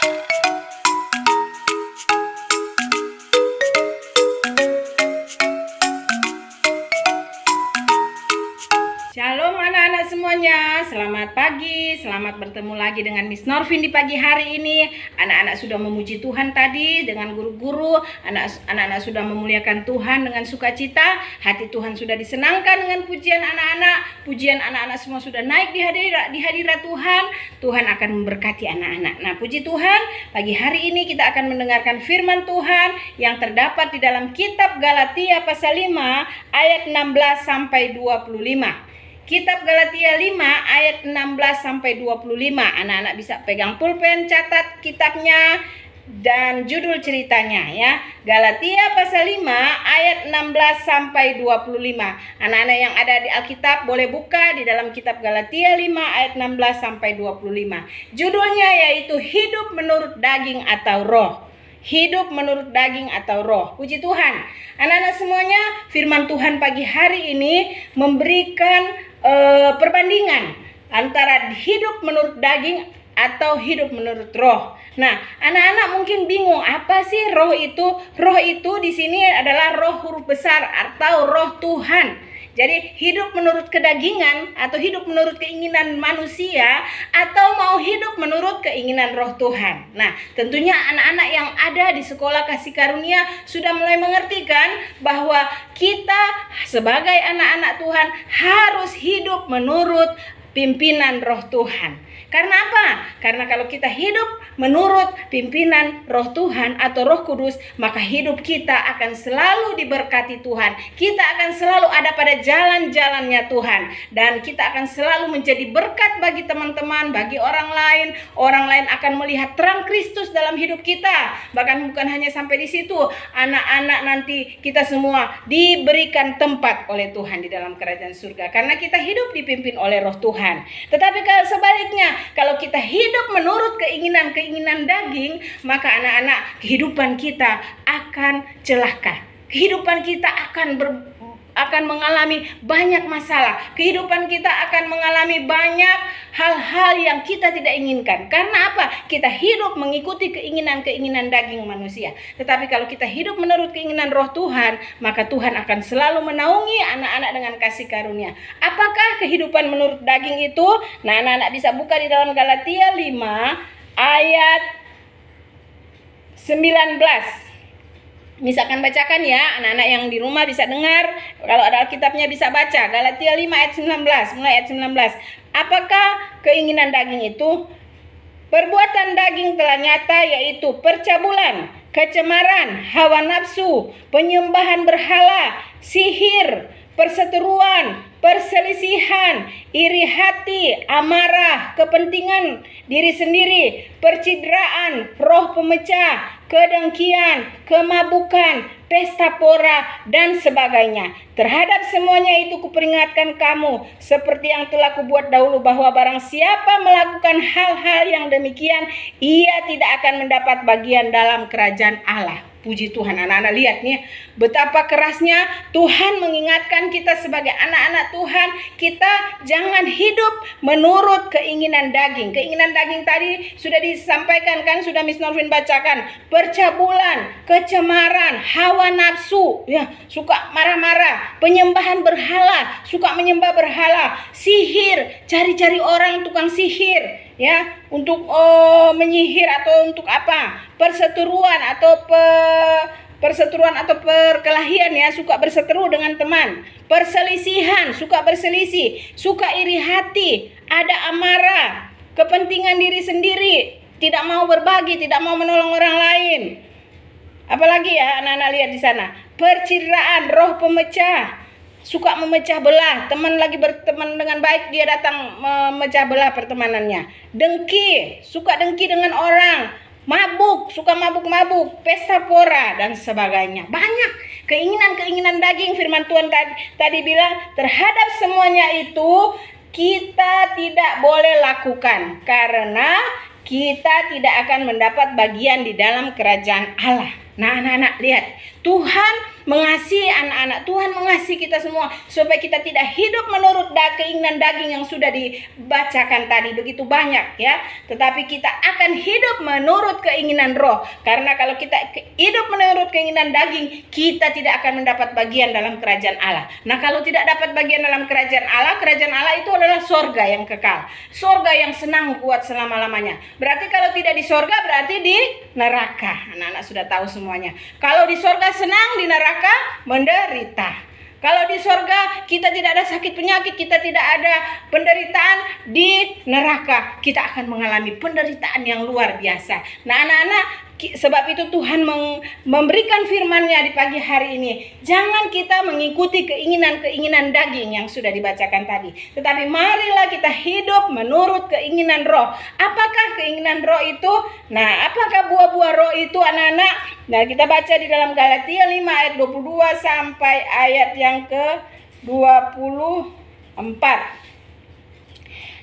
Shalom anak-anak semuanya, selamat pagi, selamat bertemu lagi dengan Miss Norvin di pagi hari ini. Anak-anak sudah memuji Tuhan tadi dengan guru-guru, anak-anak sudah memuliakan Tuhan dengan sukacita, hati Tuhan sudah disenangkan dengan pujian anak-anak semua sudah naik di hadirat Tuhan. Tuhan akan memberkati anak-anak. Nah, puji Tuhan, pagi hari ini kita akan mendengarkan firman Tuhan yang terdapat di dalam kitab Galatia pasal 5 ayat 16 sampai 25. Kitab Galatia 5 ayat 16 sampai 25. Anak-anak bisa pegang pulpen, catat kitabnya dan judul ceritanya ya. Galatia pasal 5 ayat 16 sampai 25. Anak-anak yang ada di Alkitab boleh buka di dalam kitab Galatia 5 ayat 16 sampai 25. Judulnya yaitu hidup menurut daging atau roh. Hidup menurut daging atau roh. Puji Tuhan. Anak-anak semuanya, firman Tuhan pagi hari ini memberikan perbandingan antara hidup menurut daging atau hidup menurut roh. Nah, anak-anak mungkin bingung, apa sih roh itu? Roh itu di sini adalah roh huruf besar atau roh Tuhan. Jadi hidup menurut kedagingan atau hidup menurut keinginan manusia atau mau hidup menurut keinginan roh Tuhan. Nah, tentunya anak-anak yang ada di sekolah kasih karunia sudah mulai mengerti kan bahwa kita sebagai anak-anak Tuhan harus hidup menurut pimpinan roh Tuhan. Karena apa? Karena kalau kita hidup menurut pimpinan roh Tuhan atau roh kudus, maka hidup kita akan selalu diberkati Tuhan. Kita akan selalu ada pada jalan-jalannya Tuhan. Dan kita akan selalu menjadi berkat bagi teman-teman, bagi orang lain. Orang lain akan melihat terang Kristus dalam hidup kita. Bahkan bukan hanya sampai di situ. Anak-anak nanti kita semua diberikan tempat oleh Tuhan di dalam kerajaan surga. Karena kita hidup dipimpin oleh roh Tuhan. Tetapi kalau sebaliknya, kalau kita hidup menurut keinginan daging, maka anak-anak kehidupan kita akan celaka. Kehidupan kita akan mengalami banyak masalah. Kehidupan kita akan mengalami banyak hal-hal yang kita tidak inginkan. Karena apa? Kita hidup mengikuti keinginan daging manusia. Tetapi kalau kita hidup menurut keinginan roh Tuhan, maka Tuhan akan selalu menaungi anak-anak dengan kasih karunia. Apakah kehidupan menurut daging itu? Nah, anak-anak bisa buka di dalam Galatia 5 ayat 19. Misalkan bacakan ya, anak-anak yang di rumah bisa dengar. Kalau ada Alkitabnya bisa baca. Galatia 5 ayat 19, mulai ayat 19. Apakah keinginan daging itu? Perbuatan daging telah nyata, yaitu percabulan, kecemaran, hawa nafsu, penyembahan berhala, sihir, perseteruan, perselisihan, iri hati, amarah, kepentingan diri sendiri, percideraan, roh pemecah, kedengkian, kemabukan, pesta pora, dan sebagainya. Terhadap semuanya itu kuperingatkan kamu, seperti yang telah kubuat dahulu, bahwa barang siapa melakukan hal-hal yang demikian, ia tidak akan mendapat bagian dalam kerajaan Allah. Puji Tuhan. Anak-anak lihat nih, betapa kerasnya Tuhan mengingatkan kita sebagai anak-anak Tuhan. Kita jangan hidup menurut keinginan daging. Keinginan daging tadi sudah disampaikan kan, sudah Miss Norvin bacakan. Percabulan, kecemaran, hawa nafsu, ya, suka marah-marah, penyembahan berhala, suka menyembah berhala, sihir, cari-cari orang tukang sihir, ya, untuk menyihir atau untuk apa? Perseteruan atau perkelahian, ya, suka berseteru dengan teman. Perselisihan, suka berselisih, suka iri hati, ada amarah, kepentingan diri sendiri, tidak mau berbagi, tidak mau menolong orang lain. Apalagi ya anak-anak lihat di sana, percideraan, roh pemecah, suka memecah belah. Teman lagi berteman dengan baik, dia datang memecah belah pertemanannya. Dengki, suka dengki dengan orang. Mabuk, suka mabuk-mabuk, pesta pora, dan sebagainya. Banyak keinginan daging. Firman Tuhan tadi bilang, terhadap semuanya itu kita tidak boleh lakukan, karena kita tidak akan mendapat bagian di dalam kerajaan Allah. Nah, anak-anak lihat, Tuhan mengasihi anak-anak, Tuhan mengasihi kita semua supaya kita tidak hidup menurut keinginan daging yang sudah dibacakan tadi begitu banyak ya, tetapi kita akan hidup menurut keinginan roh. Karena kalau kita hidup menurut keinginan daging, kita tidak akan mendapat bagian dalam kerajaan Allah. Nah, kalau tidak dapat bagian dalam kerajaan Allah itu adalah sorga yang kekal, sorga yang senang kuat selama-lamanya. Berarti kalau tidak di sorga berarti di neraka. Anak-anak sudah tahu semuanya. Kalau di sorga senang, di neraka menderita. Kalau di sorga kita tidak ada sakit penyakit, kita tidak ada penderitaan, di neraka kita akan mengalami penderitaan yang luar biasa. Nah anak-anak, sebab itu Tuhan memberikan firman-Nya di pagi hari ini. Jangan kita mengikuti keinginan-keinginan daging yang sudah dibacakan tadi, tetapi marilah kita hidup menurut keinginan roh. Apakah keinginan roh itu? Nah, apakah buah-buah roh itu anak-anak? Nah, kita baca di dalam Galatia 5 ayat 22 sampai ayat yang ke-24.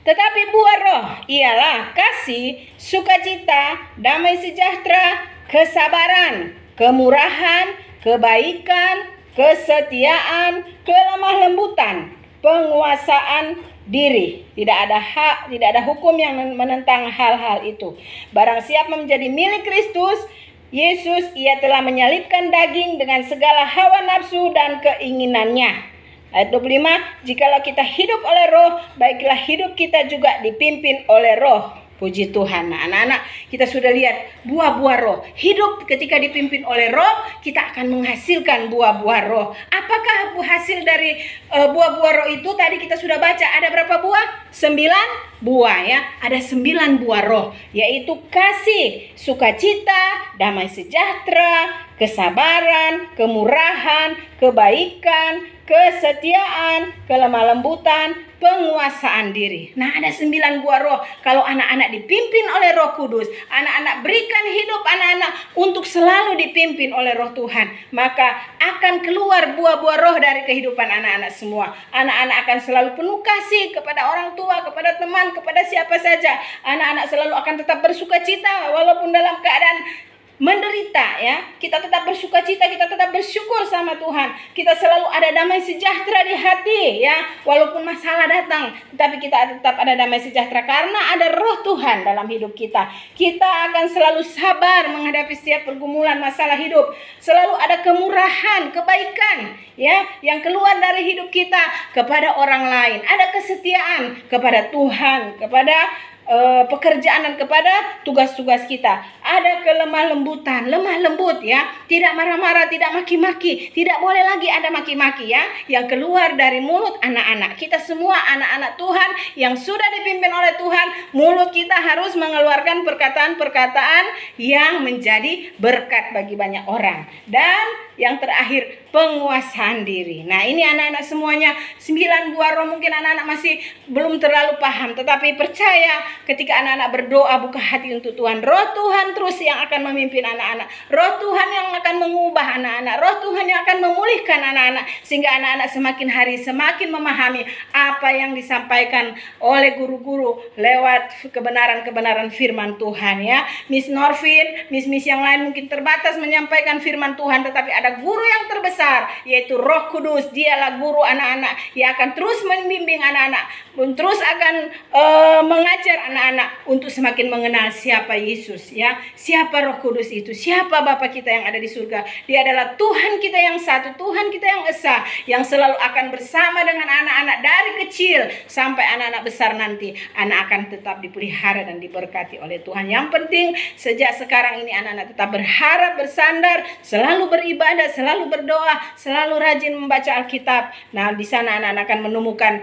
Tetapi buah roh ialah kasih, sukacita, damai sejahtera, kesabaran, kemurahan, kebaikan, kesetiaan, kelemah lembutan, penguasaan diri. Tidak ada hukum yang menentang hal-hal itu. Barang siapa menjadi milik Kristus Yesus, ia telah menyalibkan daging dengan segala hawa nafsu dan keinginannya. Ayat 25, jikalau kita hidup oleh roh, baiklah hidup kita juga dipimpin oleh roh. Puji Tuhan. Nah anak-anak, kita sudah lihat buah-buah roh. Hidup ketika dipimpin oleh roh, kita akan menghasilkan buah-buah roh. Apakah hasil dari buah-buah roh itu? Tadi kita sudah baca, ada berapa buah? 9 buah ya. Ada 9 buah roh, yaitu kasih, sukacita, damai sejahtera, kesabaran, kemurahan, kebaikan, kesetiaan, kelemah lembutan, penguasaan diri. Nah, ada 9 buah roh. Kalau anak-anak dipimpin oleh Roh Kudus, anak-anak berikan hidup anak-anak untuk selalu dipimpin oleh Roh Tuhan, maka akan keluar buah-buah roh dari kehidupan anak-anak semua. Anak-anak akan selalu penuh kasih kepada orang tua, kepada teman, kepada siapa saja. Anak-anak selalu akan tetap bersukacita walaupun dalam keadaan menderita ya. Kita tetap bersukacita, kita tetap bersyukur sama Tuhan. Kita selalu ada damai sejahtera di hati ya. Walaupun masalah datang, tetapi kita tetap ada damai sejahtera karena ada Roh Tuhan dalam hidup kita. Kita akan selalu sabar menghadapi setiap pergumulan masalah hidup. Selalu ada kemurahan, kebaikan ya yang keluar dari hidup kita kepada orang lain. Ada kesetiaan kepada Tuhan, kepada pekerjaan dan kepada tugas-tugas kita. Ada kelemah lembutan, lemah lembut ya, tidak marah-marah, tidak maki-maki, tidak boleh lagi ada maki-maki ya yang keluar dari mulut anak-anak. Kita semua anak-anak Tuhan yang sudah dipimpin oleh Tuhan, mulut kita harus mengeluarkan perkataan-perkataan yang menjadi berkat bagi banyak orang. Dan yang terakhir, penguasaan diri. Nah, ini anak-anak semuanya 9 buah roh. Mungkin anak-anak masih belum terlalu paham, tetapi percaya ketika anak-anak berdoa buka hati untuk Tuhan, Roh Tuhan terus yang akan memimpin anak-anak. Roh Tuhan yang akan mengubah anak-anak. Roh Tuhan yang akan memulihkan anak-anak sehingga anak-anak semakin hari semakin memahami apa yang disampaikan oleh guru-guru lewat kebenaran-kebenaran firman Tuhan ya. Miss Norvin, miss yang lain mungkin terbatas menyampaikan firman Tuhan, tetapi ada guru yang terbesar yaitu Roh Kudus. Dialah guru anak-anak yang akan terus membimbing anak-anak, terus akan mengajar anak-anak untuk semakin mengenal siapa Yesus ya. Siapa Roh Kudus itu? Siapa Bapa kita yang ada di surga? Dia adalah Tuhan kita yang satu, Tuhan kita yang esa, yang selalu akan bersama dengan anak-anak dari kecil sampai anak-anak besar nanti. Anak akan tetap dipelihara dan diberkati oleh Tuhan. Yang penting sejak sekarang ini anak-anak tetap berharap, bersandar, selalu beribadah, selalu berdoa, selalu rajin membaca Alkitab. Nah, di sana anak-anak akan menemukan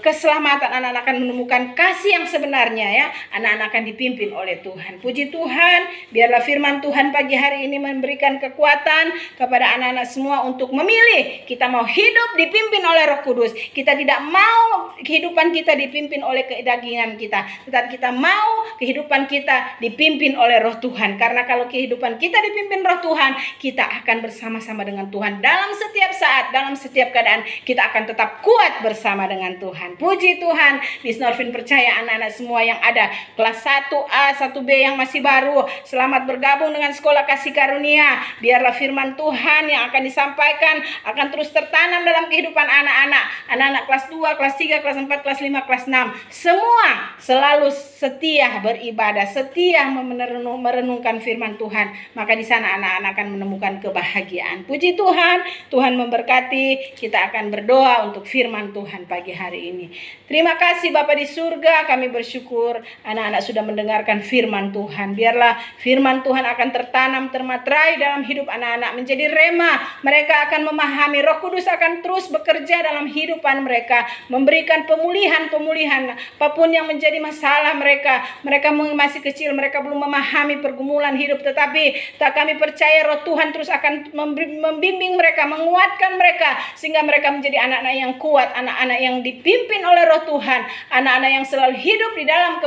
keselamatan, anak-anak akan menemukan kasih yang sebenarnya ya. Anak-anak akan dipimpin oleh Tuhan. Puji Tuhan, biarlah firman Tuhan pagi hari ini memberikan kekuatan kepada anak-anak semua untuk memilih. Kita mau hidup dipimpin oleh Roh Kudus. Kita tidak mau kehidupan kita dipimpin oleh kedagingan kita, tetapi kita mau kehidupan kita dipimpin oleh Roh Tuhan. Karena kalau kehidupan kita dipimpin Roh Tuhan, kita akan bersama-sama dengan Tuhan dalam setiap saat, dalam setiap keadaan. Kita akan tetap kuat bersama dengan dengan Tuhan. Puji Tuhan, Miss Norvin percaya anak-anak semua yang ada kelas 1A, 1B yang masih baru, selamat bergabung dengan Sekolah Kasih Karunia. Biarlah firman Tuhan yang akan disampaikan akan terus tertanam dalam kehidupan anak-anak kelas 2, kelas 3, kelas 4, kelas 5, kelas 6. Semua selalu setia beribadah, setia merenungkan firman Tuhan. Maka di sana anak-anak akan menemukan kebahagiaan. Puji Tuhan, Tuhan memberkati. Kita akan berdoa untuk firman Tuhan pagi hari ini. Terima kasih Bapa di surga, kami bersyukur anak-anak sudah mendengarkan firman Tuhan. Biarlah firman Tuhan akan tertanam, termaterai dalam hidup anak-anak, menjadi rema. Mereka akan memahami, Roh Kudus akan terus bekerja dalam hidupan mereka, memberikan pemulihan apapun yang menjadi masalah mereka. Mereka masih kecil, mereka belum memahami pergumulan hidup, tetapi kami percaya Roh Tuhan terus akan membimbing mereka, menguatkan mereka, sehingga mereka menjadi anak-anak yang kuat, anak-anak yang dipimpin oleh Roh Tuhan, anak-anak yang selalu hidup di dalam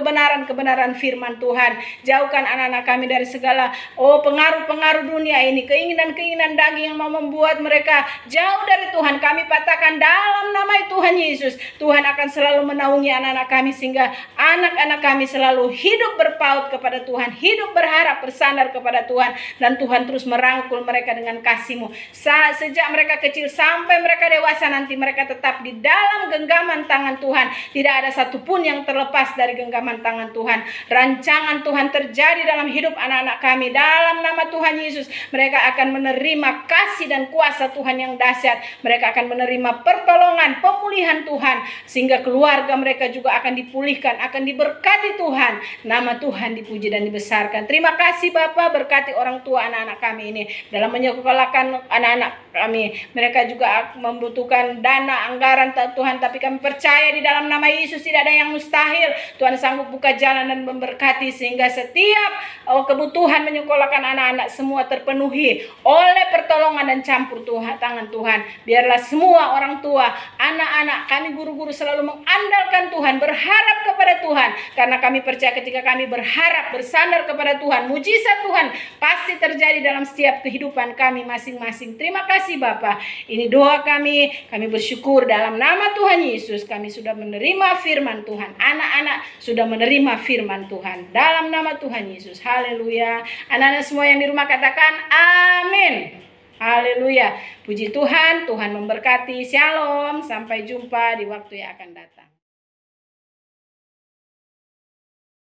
kebenaran firman Tuhan. Jauhkan anak-anak kami dari segala pengaruh-pengaruh dunia ini, keinginan-keinginan daging yang mau membuat mereka jauh dari Tuhan. Kami patahkan dalam nama Tuhan Yesus. Tuhan akan selalu menaungi anak-anak kami, sehingga anak-anak kami selalu hidup berpaut kepada Tuhan, hidup berharap, bersandar kepada Tuhan, dan Tuhan terus merangkul mereka dengan kasih-Mu. Sejak mereka kecil sampai mereka dewasa nanti, mereka tetap di dalam genggaman tangan Tuhan. Tidak ada satupun yang terlepas dari genggaman tangan Tuhan. Rancangan Tuhan terjadi dalam hidup anak-anak kami. Dalam nama Tuhan Yesus, mereka akan menerima kasih dan kuasa Tuhan yang dahsyat. Mereka akan menerima pertolongan, pemulihan Tuhan, sehingga keluarga mereka juga akan dipulihkan, akan diberkati Tuhan. Nama Tuhan dipuji dan dibesarkan. Terima kasih Bapa, berkati orang tua anak-anak kami ini dalam menyekolahkan anak-anak kami. Mereka juga membutuhkan dana, anggaran Tuhan, tapi kami percaya di dalam nama Yesus tidak ada yang mustahil. Tuhan sanggup buka jalan dan memberkati, sehingga setiap kebutuhan menyekolahkan anak-anak semua terpenuhi oleh pertolongan dan campur tangan Tuhan. Biarlah semua orang tua, anak-anak kami, guru-guru selalu mengandalkan Tuhan, berharap kepada Tuhan, karena kami percaya ketika kami berharap, bersandar kepada Tuhan, mujizat Tuhan pasti terjadi dalam setiap kehidupan kami masing-masing. Terima kasih Bapa. Ini doa kami bersyukur dalam nama Tuhan Yesus. Kami sudah menerima firman Tuhan. Anak-anak sudah menerima firman Tuhan dalam nama Tuhan Yesus. Haleluya. Anak-anak semua yang di rumah katakan amin. Haleluya. Puji Tuhan, Tuhan memberkati. Shalom. Sampai jumpa di waktu yang akan datang.